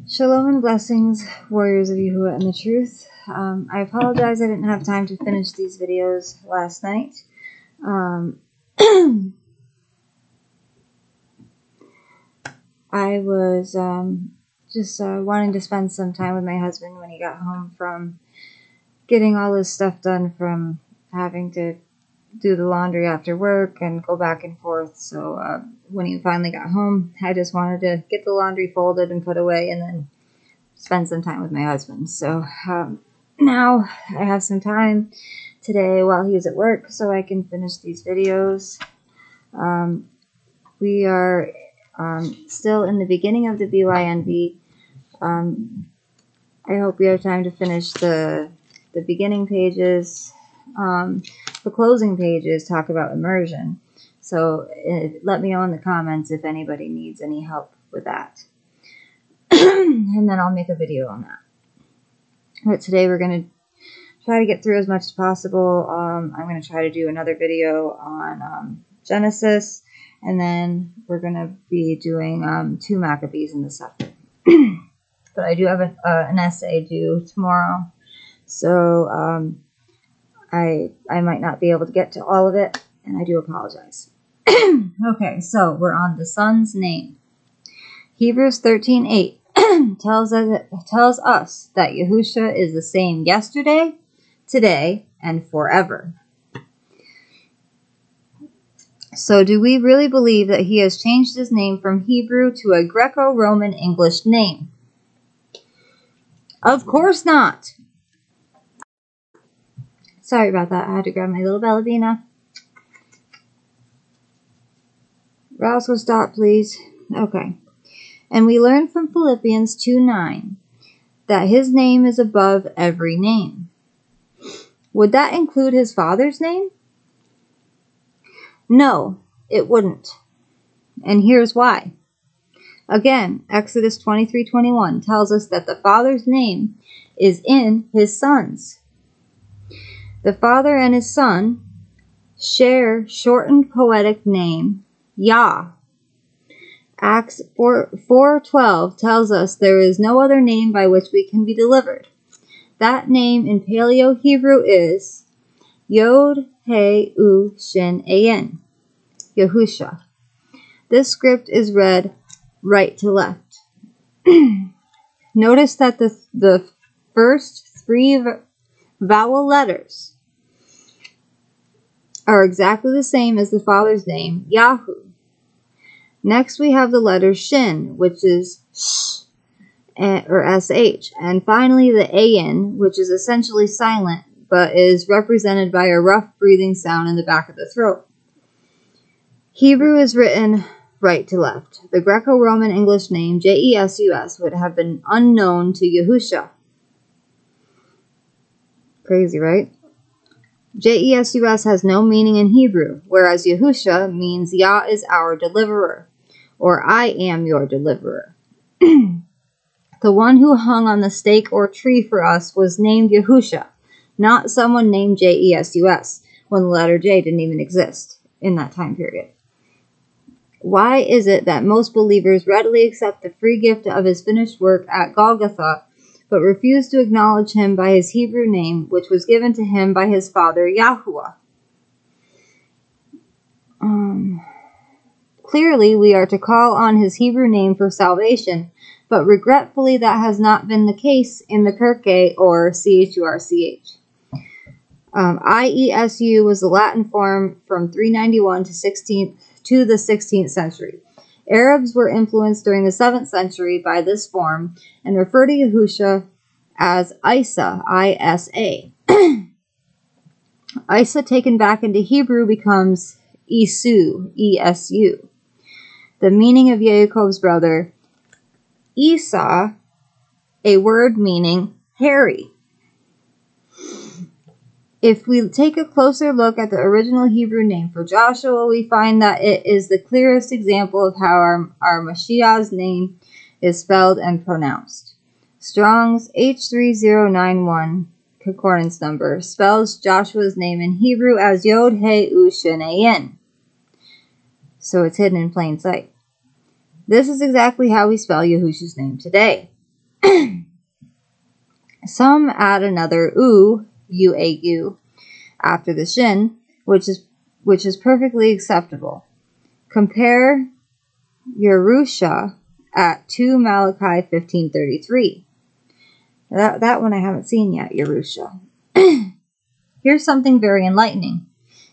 Shalom and blessings, warriors of Yahuah and the truth. I apologize I didn't have time to finish these videos last night. I was just wanting to spend some time with my husband when he got home from getting all his stuff done from having to do the laundry after work and go back and forth. So when he finally got home, I just wanted to get the laundry folded and put away and then spend some time with my husband. So now I have some time today while he's at work so I can finish these videos. We are still in the beginning of the BYNV. I hope we have time to finish the beginning pages. The closing pages talk about immersion. So let me know in the comments if anybody needs any help with that. And then I'll make a video on that. But today we're going to try to get through as much as possible. I'm going to try to do another video on Genesis, and then we're going to be doing 2 Maccabees in the Sefer. But I do have an essay due tomorrow, so I might not be able to get to all of it, and I do apologize. Okay, so we're on the son's name. Hebrews 13:8 tells us that Yahusha is the same yesterday, today, and forever. So do we really believe that he has changed his name from Hebrew to a Greco-Roman English name? Of course not. Sorry about that. I had to grab my little ballerina. Roscoe, stop, please. Okay. And we learn from Philippians 2:9 that his name is above every name. Would that include his father's name? No, it wouldn't. And here's why. Again, Exodus 23:21 tells us that the Father's name is in his Son's. The Father and his Son share shortened poetic name, Yah. Acts 4:12 tells us there is no other name by which we can be delivered. That name in Paleo-Hebrew is Yod He U Shin Ayin, Yahusha. This script is read right to left. Notice that the first 3 vowel letters are exactly the same as the Father's name, Yahuah. Next we have the letter Shin, which is sh, or sh, and finally the Ayin, which is essentially silent, but is represented by a rough breathing sound in the back of the throat. Hebrew is written right to left. The Greco-Roman English name, Jesus, would have been unknown to Yahusha. Crazy, right? Jesus has no meaning in Hebrew, whereas Yahusha means Yah is our deliverer, or I am your deliverer. The one who hung on the stake or tree for us was named Yahusha, not someone named Jesus, when the letter J didn't even exist in that time period. Why is it that most believers readily accept the free gift of his finished work at Golgotha, but refuse to acknowledge him by his Hebrew name, which was given to him by his father Yahuah? Clearly, we are to call on his Hebrew name for salvation, but regretfully that has not been the case in the Kirke or Church. IESU was the Latin form from 391 to the 16th century. Arabs were influenced during the 7th century by this form and refer to Yahusha as Isa, I-S-A. Isa taken back into Hebrew becomes Isu, E-S-U. The meaning of Yaakov's brother Esau, a word meaning hairy. If we take a closer look at the original Hebrew name for Joshua, we find that it is the clearest example of how our Mashiach's name is spelled and pronounced. Strong's H3091 concordance number spells Joshua's name in Hebrew as Yod He U Shin Ayin. So it's hidden in plain sight. This is exactly how we spell Yahushua's name today. Some add another U, U-A-U, after the shin, which is perfectly acceptable. Compare Yerusha at 2 Malachi 15:33. That one I haven't seen yet, Yerusha. Here's something very enlightening.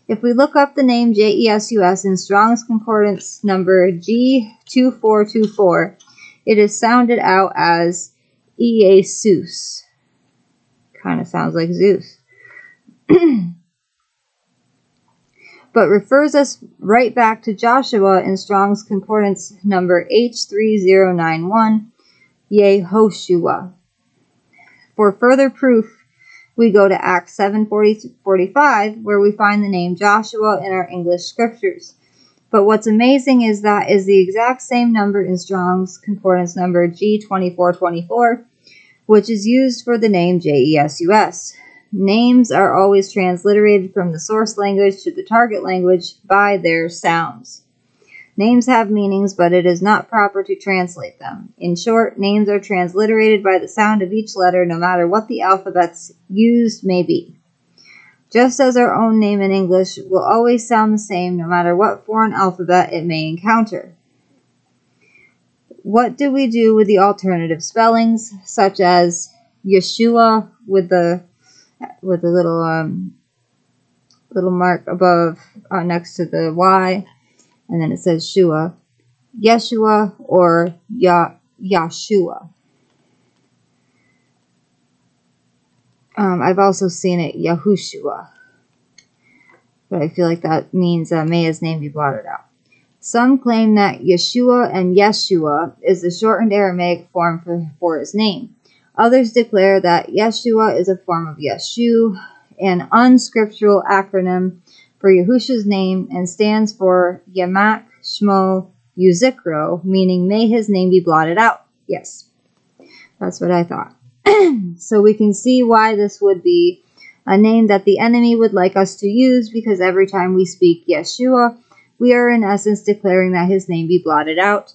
If we look up the name Jesus in Strong's Concordance number G2424, it is sounded out as Iesus. Kind of sounds like Zeus. But refers us right back to Joshua in Strong's Concordance number H3091, Yehoshua. For further proof, we go to Acts 7:45, where we find the name Joshua in our English scriptures. But what's amazing is that is the exact same number in Strong's Concordance number G2424, which is used for the name Jesus. Names are always transliterated from the source language to the target language by their sounds. Names have meanings, but it is not proper to translate them. In short, names are transliterated by the sound of each letter, no matter what the alphabets used may be. Just as our own name in English will always sound the same, no matter what foreign alphabet it may encounter. What do we do with the alternative spellings, such as Yeshua with the little mark above next to the Y, and then it says Shua, Yeshua, or Yahshua. I've also seen it Yahushua, but I feel like that means may his name be blotted out. Some claim that Yeshua and Yeshua is the shortened Aramaic form for his name. Others declare that Yeshua is a form of Yeshu, an unscriptural acronym for Yahushua's name, and stands for Yamak Shmo Yuzikro, meaning may his name be blotted out. Yes, that's what I thought. So we can see why this would be a name that the enemy would like us to use, because every time we speak Yeshua, we are in essence declaring that his name be blotted out.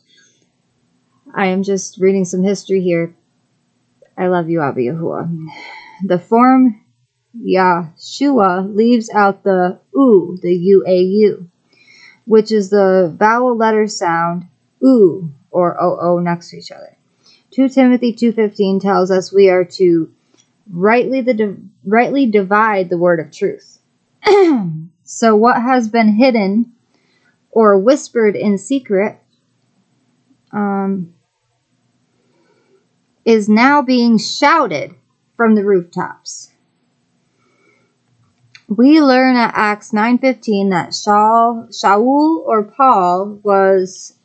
I am just reading some history here. I love you, Abba Yahuah. The form Yahshua leaves out the U, the U-A-U, which is the vowel letter sound U or O-O next to each other. 2 Timothy 2:15 tells us we are to rightly divide the word of truth. So what has been hidden or whispered in secret is now being shouted from the rooftops. We learn at Acts 9:15 that Shaul or Paul was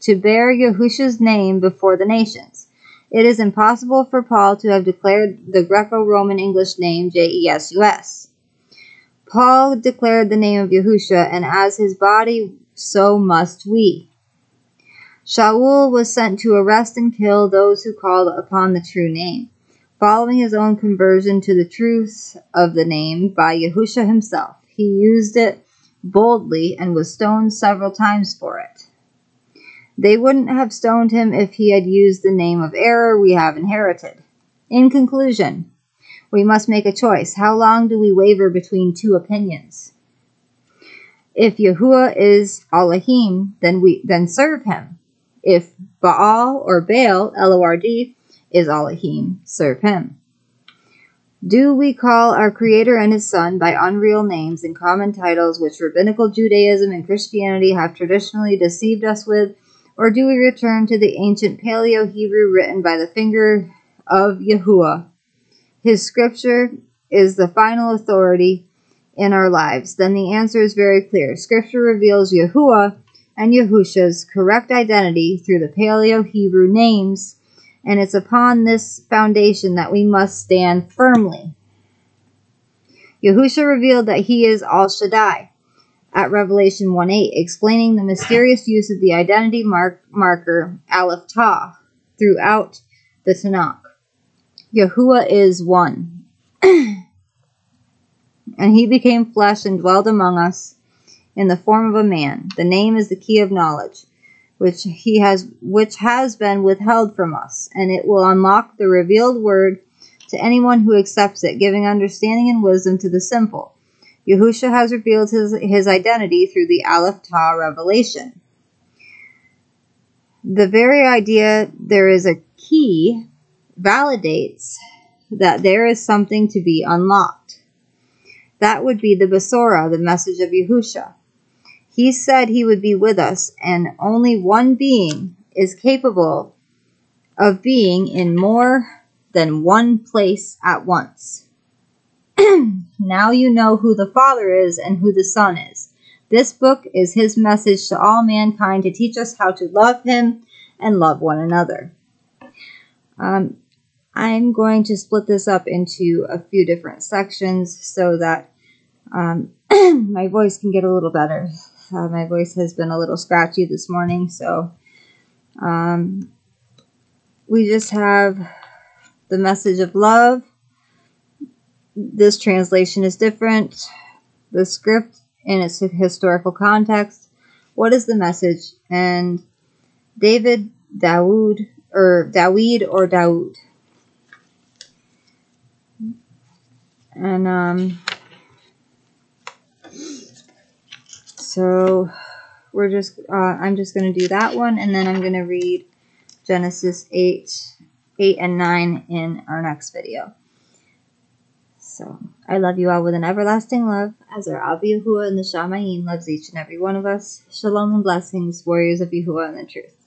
to bear Yahushua's name before the nations. It is impossible for Paul to have declared the Greco-Roman English name Jesus. Paul declared the name of Yahushua, and as his body, so must we. Shaul was sent to arrest and kill those who called upon the true name, following his own conversion to the truth of the name by Yahushua himself. He used it boldly and was stoned several times for it. They wouldn't have stoned him if he had used the name of error we have inherited. In conclusion, we must make a choice. How long do we waver between two opinions? If Yahuah is Elohim, then serve him. If Baal or Baal, L-O-R-D, is Elohim, serve him. Do we call our Creator and his Son by unreal names and common titles which Rabbinical Judaism and Christianity have traditionally deceived us with, or do we return to the ancient Paleo-Hebrew written by the finger of Yahuah? His scripture is the final authority in our lives. Then the answer is very clear. Scripture reveals Yahuah and Yahushua's correct identity through the Paleo-Hebrew names, and it's upon this foundation that we must stand firmly. Yahushua revealed that he is Al Shaddai at Revelation 1:8, explaining the mysterious use of the identity marker Aleph Tah throughout the Tanakh. Yahuah is one. And he became flesh and dwelled among us in the form of a man. The name is the key of knowledge. which has been withheld from us, and it will unlock the revealed word to anyone who accepts it, giving understanding and wisdom to the simple. Yahushua has revealed his identity through the Aleph Tah revelation. The very idea there is a key validates that there is something to be unlocked. That would be the Besorah, the message of Yahushua. He said he would be with us, and only one being is capable of being in more than one place at once. Now you know who the Father is and who the Son is. This book is his message to all mankind to teach us how to love him and love one another. I'm going to split this up into a few different sections so that my voice can get a little better. My voice has been a little scratchy this morning, so we just have the message of love. This translation is different. The script in its historical context. What is the message? And David, Dawood, or Dawood. And so I'm just going to do that one, and then I'm going to read Genesis 8 and 9 in our next video. So, I love you all with an everlasting love, as our Abba Yahuah and the Shamayim loves each and every one of us. Shalom and blessings, warriors of Yahuah and the truth.